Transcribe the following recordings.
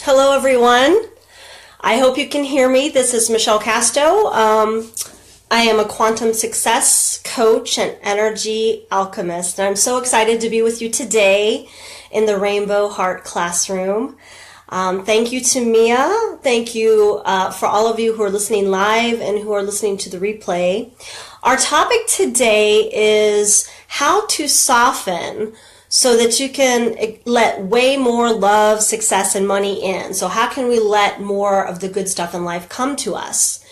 Hello, everyone. I hope you can hear me. This is Michelle Casto. I am a quantum success coach and energy alchemist, and I'm so excited to be with you today in the Rainbow Heart Classroom. Thank you to Mia. Thank you for all of you who are listening live and who are listening to the replay. Our topic today is how to soften so that you can let way more love, success, and money in. So how can we let more of the good stuff in life come to us?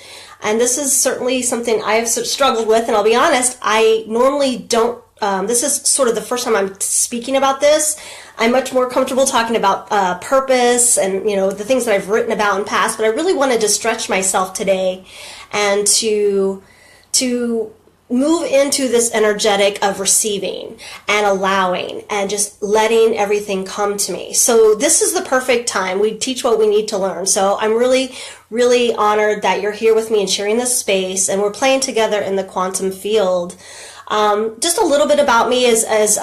And this is certainly something I have struggled with, and I'll be honest, I normally don't, this is sort of the first time I'm speaking about this. I'm much more comfortable talking about purpose and, the things that I've written about in past, but I really wanted to stretch myself today and to move into this energetic of receiving and allowing and just letting everything come to me. So this is the perfect time. We teach what we need to learn. So I'm really, really honored that you're here with me and sharing this space, and we're playing together in the quantum field. Just a little bit about me is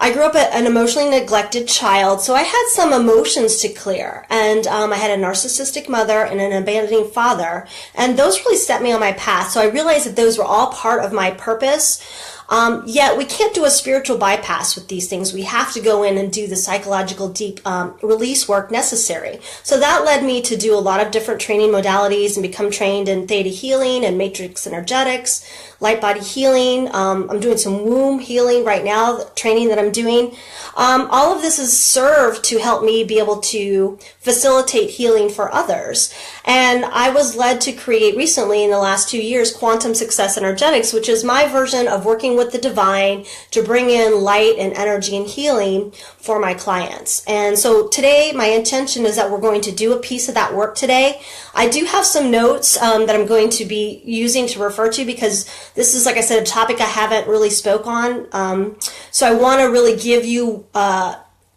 I grew up an emotionally neglected child, so I had some emotions to clear, and I had a narcissistic mother and an abandoning father, and those really set me on my path. So I realized that those were all part of my purpose. Yet we can't do a spiritual bypass with these things. We have to go in and do the psychological deep release work necessary. So that led me to do a lot of different training modalities and become trained in theta healing and matrix energetics, light body healing. I'm doing some womb healing right now, the training that I'm doing. All of this is served to help me be able to facilitate healing for others. And I was led to create recently in the last 2 years Quantum Success Energetics, which is my version of working with the divine to bring in light and energy and healing for my clients. And so today my intention is that we're going to do a piece of that work today. I do have some notes that I'm going to be using to refer to, because this is, like I said, a topic I haven't really spoke on. So I want to really give you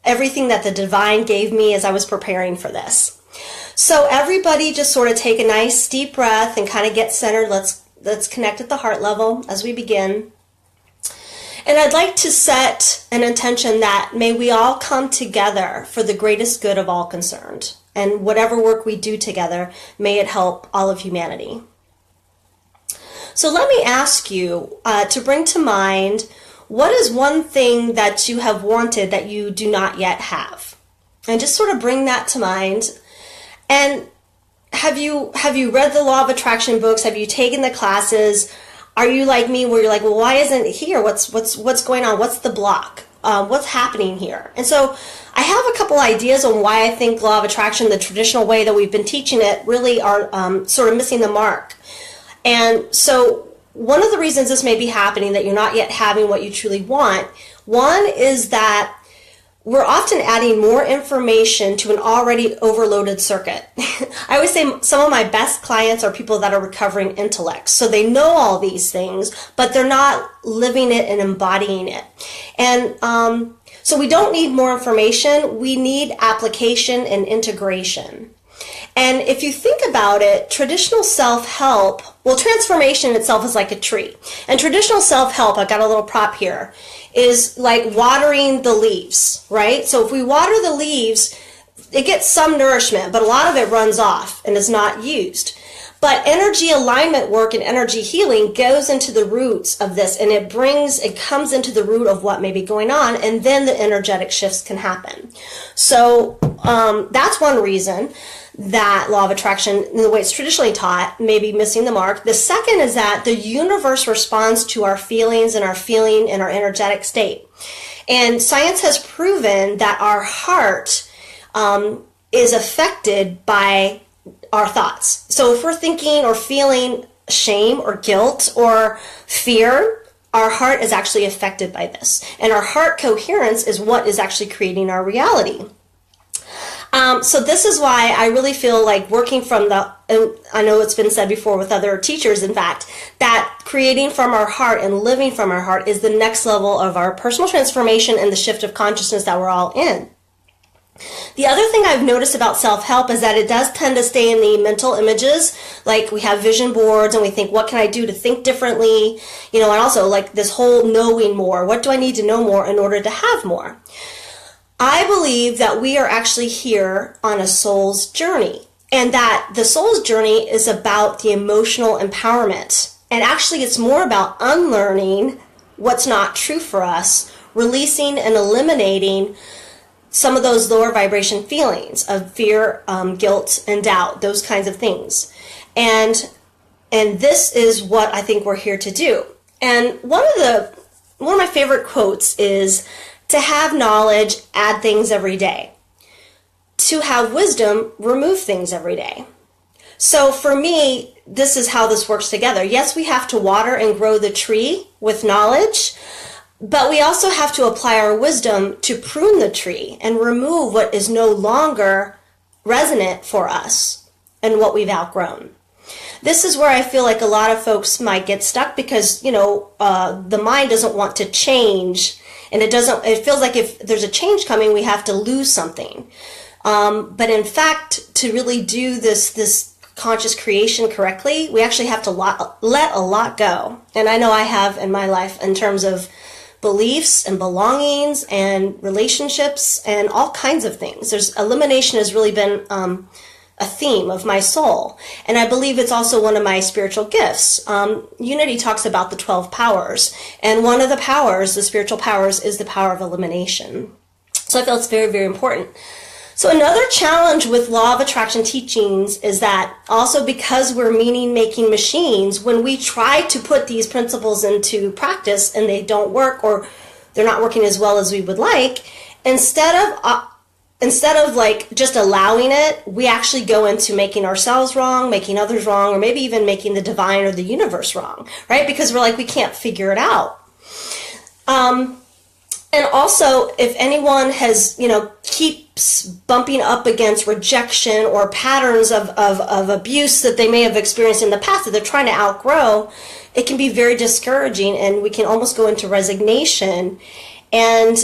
everything that the divine gave me as I was preparing for this. So everybody just sort of take a nice deep breath and kind of get centered. Let's connect at the heart level as we begin. And I'd like to set an intention that may we all come together for the greatest good of all concerned. And whatever work we do together, may it help all of humanity. So let me ask you to bring to mind, what is one thing that you have wanted that you do not yet have? And just sort of bring that to mind. And have you read the Law of Attraction books? Have you taken the classes? Are you like me where you're like, well, why isn't it here? What's going on? What's the block? What's happening here? And so I have a couple ideas on why I think Law of Attraction, the traditional way that we've been teaching it, really are sort of missing the mark. And so one of the reasons this may be happening, that you're not yet having what you truly want, one is that we're often adding more information to an already overloaded circuit. I always say some of my best clients are people that are recovering intellects. So they know all these things, but they're not living it and embodying it. And so we don't need more information. We need application and integration. And if you think about it, traditional self-help, well, transformation itself is like a tree. And traditional self-help, I've got a little prop here, is like watering the leaves, right? So if we water the leaves, it gets some nourishment, but a lot of it runs off and is not used. But energy alignment work and energy healing goes into the roots of this, and it comes into the root of what may be going on, and then the energetic shifts can happen. So that's one reason that Law of Attraction, in the way it's traditionally taught, may be missing the mark. The second is that the universe responds to our feelings and our feeling and our energetic state. And science has proven that our heart is affected by our thoughts. So if we're thinking or feeling shame or guilt or fear, our heart is actually affected by this. And our heart coherence is what is actually creating our reality. So this is why I really feel like working from I know it's been said before with other teachers, in fact, that creating from our heart and living from our heart is the next level of our personal transformation and the shift of consciousness that we're all in. The other thing I've noticed about self-help is that it does tend to stay in the mental images. Like we have vision boards and we think, what can I do to think differently? And also like this whole knowing more. What do I need to know more in order to have more? I believe that we are actually here on a soul's journey, and that the soul's journey is about the emotional empowerment. And actually, it's more about unlearning what's not true for us, releasing and eliminating some of those lower vibration feelings of fear, guilt, and doubt, those kinds of things. And this is what I think we're here to do. And one of my favorite quotes is, to have knowledge, add things every day. To have wisdom, remove things every day. So for me, this is how this works together. Yes, we have to water and grow the tree with knowledge, but we also have to apply our wisdom to prune the tree and remove what is no longer resonant for us and what we've outgrown. This is where I feel like a lot of folks might get stuck because, the mind doesn't want to change, and it feels like if there's a change coming, we have to lose something. But in fact, to really do this conscious creation correctly, we actually have to let a lot go. And I know I have in my life in terms of beliefs and belongings and relationships and all kinds of things. Elimination has really been a theme of my soul. And I believe it's also one of my spiritual gifts. Unity talks about the 12 powers. And one of the powers, the spiritual powers, is the power of elimination. So I feel it's very, very important. So another challenge with law of attraction teachings is that also because we're meaning-making machines, when we try to put these principles into practice and they don't work, or they're not working as well as we would like, instead of like just allowing it, we actually go into making ourselves wrong, making others wrong, or maybe even making the divine or the universe wrong, right? Because we're like, we can't figure it out. And also, if anyone has, keeps bumping up against rejection or patterns of abuse that they may have experienced in the past that they're trying to outgrow, it can be very discouraging, and we can almost go into resignation. And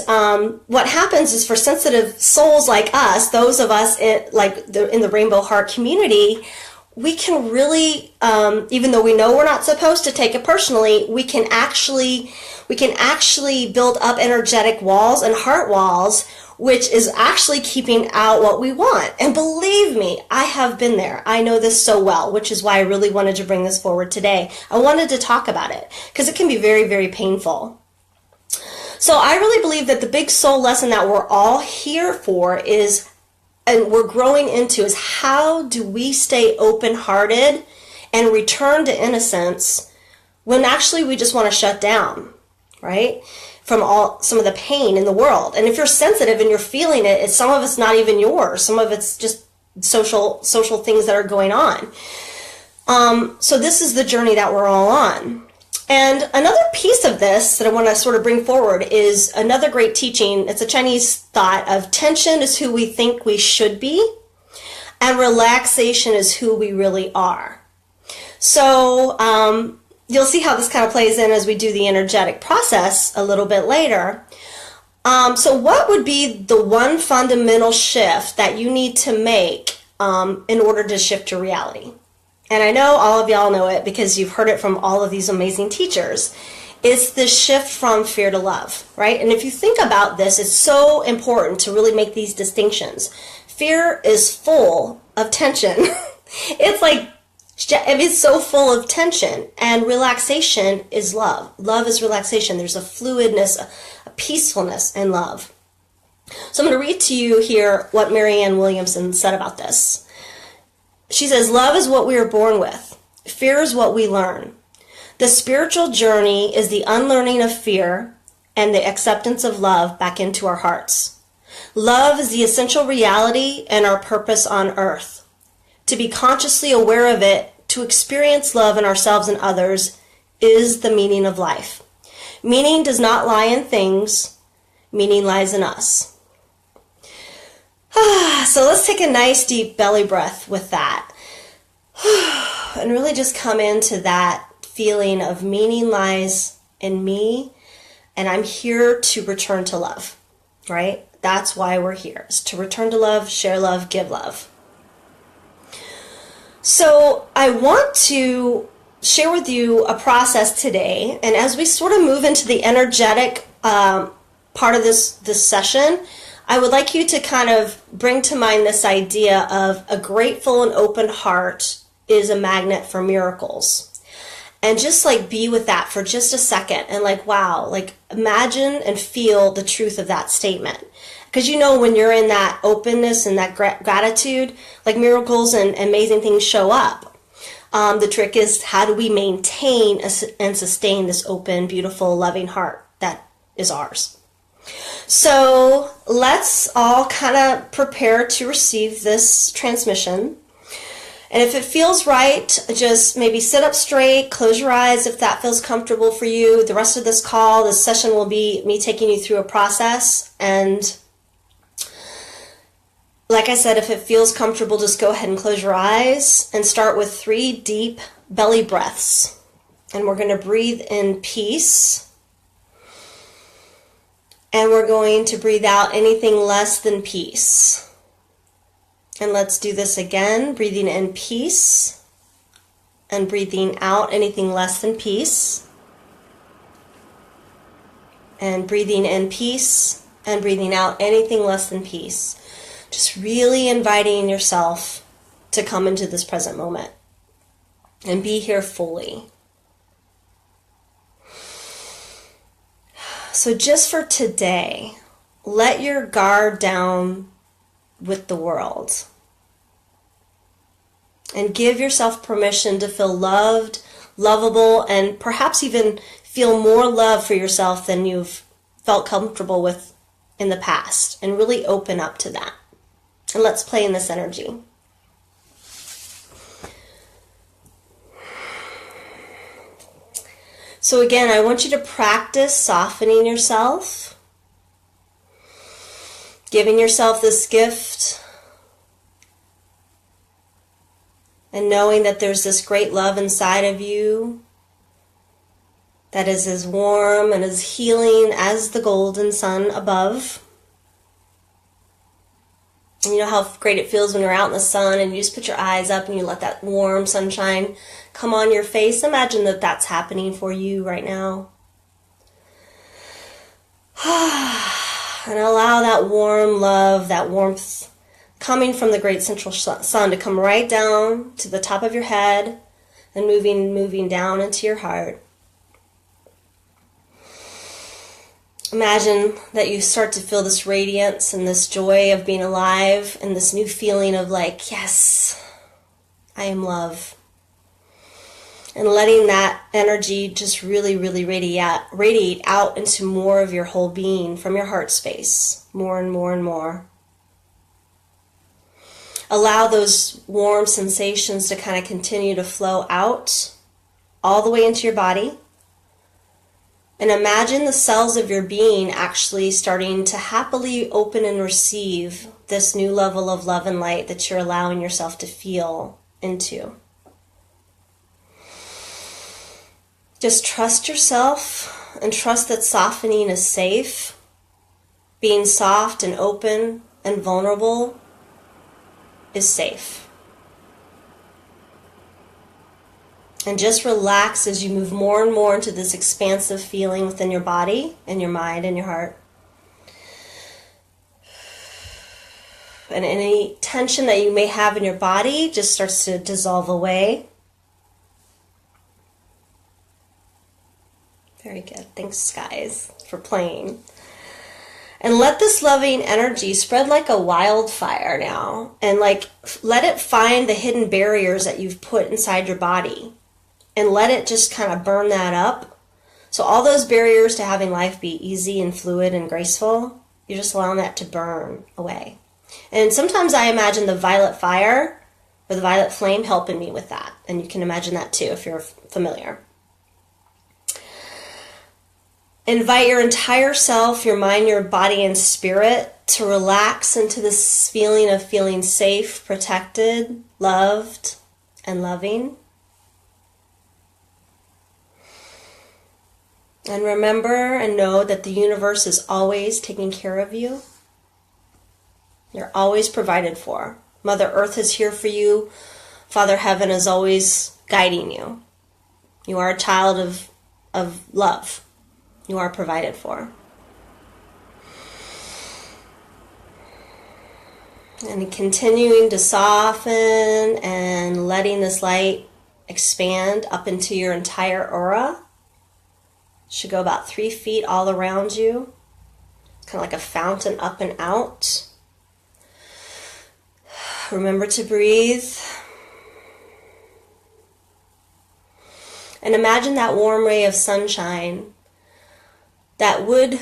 what happens is, for sensitive souls like us, those of us in the Rainbow Heart community, we can really, even though we know we're not supposed to take it personally, we can actually build up energetic walls and heart walls, which is actually keeping out what we want. And believe me, I have been there. I know this so well, which is why I really wanted to bring this forward today. I wanted to talk about it because it can be very, very painful. So I really believe that the big soul lesson that we're all here for is, and we're growing into, is how do we stay open-hearted and return to innocence when actually we just want to shut down, right? From some of the pain in the world. And if you're sensitive and you're feeling it, some of it's not even yours. Some of it's just social things that are going on. So this is the journey that we're all on. And another piece of this that I want to sort of bring forward is another great teaching. It's a Chinese thought of tension is who we think we should be, and relaxation is who we really are. So you'll see how this kind of plays in as we do the energetic process a little bit later. So what would be the one fundamental shift that you need to make in order to shift your reality? And I know all of y'all know it because you've heard it from all of these amazing teachers. It's the shift from fear to love, right? And if you think about this, it's so important to really make these distinctions. Fear is full of tension. It's so full of tension. And relaxation is love. Love is relaxation. There's a fluidness, a peacefulness in love. So I'm going to read to you here what Marianne Williamson said about this. She says, love is what we are born with. Fear is what we learn. The spiritual journey is the unlearning of fear and the acceptance of love back into our hearts. Love is the essential reality and our purpose on earth. To be consciously aware of it, to experience love in ourselves and others, is the meaning of life. Meaning does not lie in things. Meaning lies in us. So let's take a nice deep belly breath with that. And really just come into that feeling of meaning lies in me, and I'm here to return to love, right? That's why we're here, is to return to love, share love, give love. So I want to share with you a process today, and as we sort of move into the energetic part of this session, I would like you to kind of bring to mind this idea of a grateful and open heart is a magnet for miracles. And just like be with that for just a second and like, wow, like imagine and feel the truth of that statement. Because you know, when you're in that openness and that gratitude, like miracles and amazing things show up. The trick is, how do we maintain and sustain this open, beautiful, loving heart that is ours? So let's all kind of prepare to receive this transmission. And if it feels right, just maybe sit up straight, close your eyes if that feels comfortable for you. The rest of this call, this session will be me taking you through a process. And like I said, if it feels comfortable, just go ahead and close your eyes and start with 3 deep belly breaths. And we're going to breathe in peace. And we're going to breathe out anything less than peace. And let's do this again, breathing in peace and breathing out anything less than peace. And breathing in peace and breathing out anything less than peace. Just really inviting yourself to come into this present moment and be here fully. So just for today, let your guard down with the world and give yourself permission to feel loved, lovable, and perhaps even feel more love for yourself than you've felt comfortable with in the past, and really open up to that. And let's play in this energy. So again, I want you to practice softening yourself, giving yourself this gift, and knowing that there's this great love inside of you that is as warm and as healing as the golden sun above. And you know how great it feels when you're out in the sun and you just put your eyes up and you let that warm sunshine come on your face. Imagine that that's happening for you right now. And allow that warm love, that warmth coming from the great central sun to come right down to the top of your head and moving down into your heart. Imagine that you start to feel this radiance and this joy of being alive and this new feeling of like, yes, I am love. And letting that energy just really, really radiate out into more of your whole being from your heart space, more and more and more. Allow those warm sensations to kind of continue to flow out all the way into your body. And imagine the cells of your being actually starting to happily open and receive this new level of love and light that you're allowing yourself to feel into. Just trust yourself and trust that softening is safe. Being soft and open and vulnerable is safe. And just relax as you move more and more into this expansive feeling within your body and your mind and your heart. And any tension that you may have in your body just starts to dissolve away. Very good. Thanks, guys, for playing. And let this loving energy spread like a wildfire now. And like let it find the hidden barriers that you've put inside your body. And let it just kind of burn that up. So all those barriers to having life be easy and fluid and graceful, you're just allowing that to burn away. And sometimes I imagine the violet fire or the violet flame helping me with that. And you can imagine that too if you're familiar. Invite your entire self, your mind, your body, and spirit to relax into this feeling of feeling safe, protected, loved, and loving. And remember and know that the universe is always taking care of you. You're always provided for. Mother Earth is here for you. Father Heaven is always guiding you. You are a child of love. You are provided for. And continuing to soften and letting this light expand up into your entire aura. Should go about 3 feet all around you. It's kind of like a fountain up and out. Remember to breathe. And imagine that warm ray of sunshine that would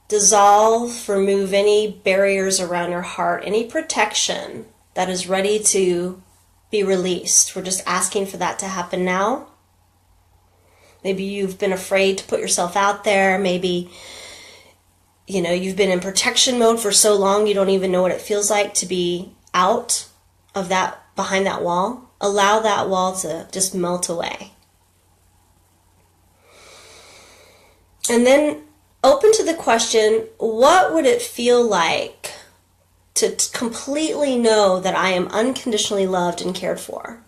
dissolve, remove any barriers around your heart, any protection that is ready to be released. We're just asking for that to happen now. Maybe you've been afraid to put yourself out there. Maybe, you've been in protection mode for so long you don't even know what it feels like to be out of that, behind that wall. Allow that wall to just melt away. And then open to the question, what would it feel like to completely know that I am unconditionally loved and cared for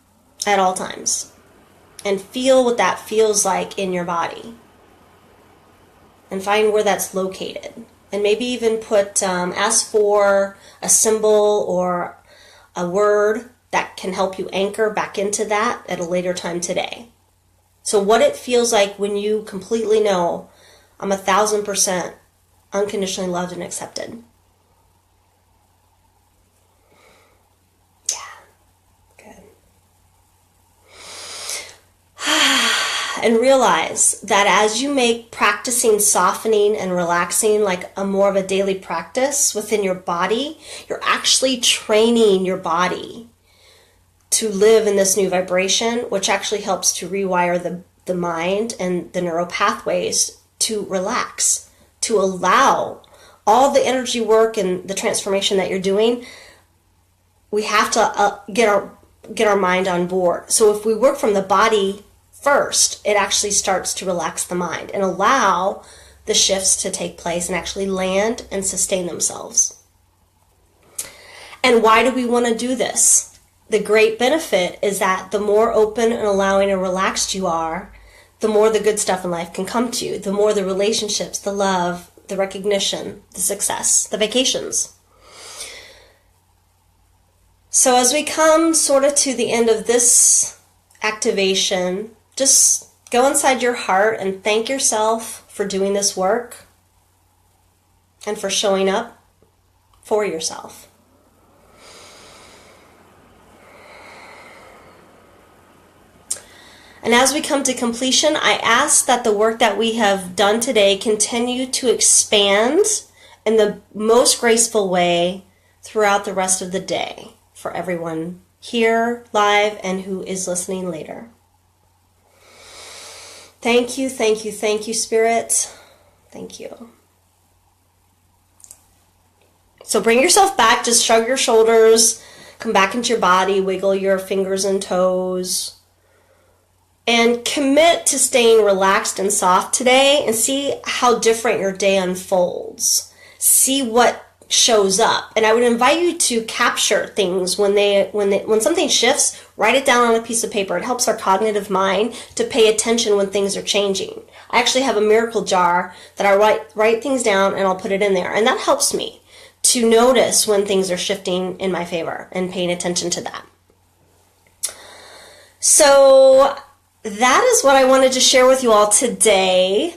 at all times? And feel what that feels like in your body. And find where that's located. And maybe even ask for a symbol or a word that can help you anchor back into that at a later time today. So what it feels like when you completely know I'm 1,000% unconditionally loved and accepted. Yeah, good. And realize that as you make practicing softening and relaxing like a more of a daily practice within your body, you're actually training your body to live in this new vibration, which actually helps to rewire the mind and the neural pathways to relax, to allow all the energy work and the transformation that you're doing. We have to get our mind on board. So if we work from the body first, it actually starts to relax the mind and allow the shifts to take place and actually land and sustain themselves. And why do we want to do this? The great benefit is that the more open and allowing and relaxed you are, the more the good stuff in life can come to you, the more the relationships, the love, the recognition, the success, the vacations. So as we come sort of to the end of this activation, just go inside your heart and thank yourself for doing this work and for showing up for yourself. And as we come to completion, I ask that the work that we have done today continue to expand in the most graceful way throughout the rest of the day for everyone here live and who is listening later. Thank you, thank you, thank you, Spirit. Thank you. So bring yourself back, just shrug your shoulders, come back into your body, wiggle your fingers and toes. And commit to staying relaxed and soft today and see how different your day unfolds. See what shows up. And I would invite you to capture things when something shifts, write it down on a piece of paper. It helps our cognitive mind to pay attention when things are changing. I actually have a miracle jar that I write things down and I'll put it in there. And that helps me to notice when things are shifting in my favor and paying attention to that. So that is what I wanted to share with you all today.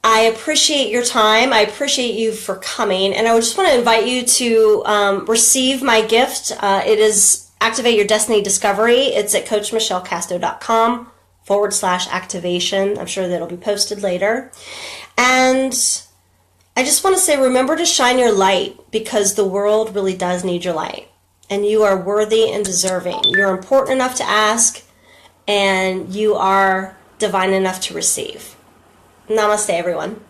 I appreciate your time. I appreciate you for coming. And I just want to invite you to receive my gift. It is Activate Your Destiny Discovery. It's at coachmichellecasto.com/activation. I'm sure that it'll be posted later. And I just want to say, remember to shine your light because the world really does need your light. And you are worthy and deserving. You're important enough to ask. And you are divine enough to receive. Namaste, everyone.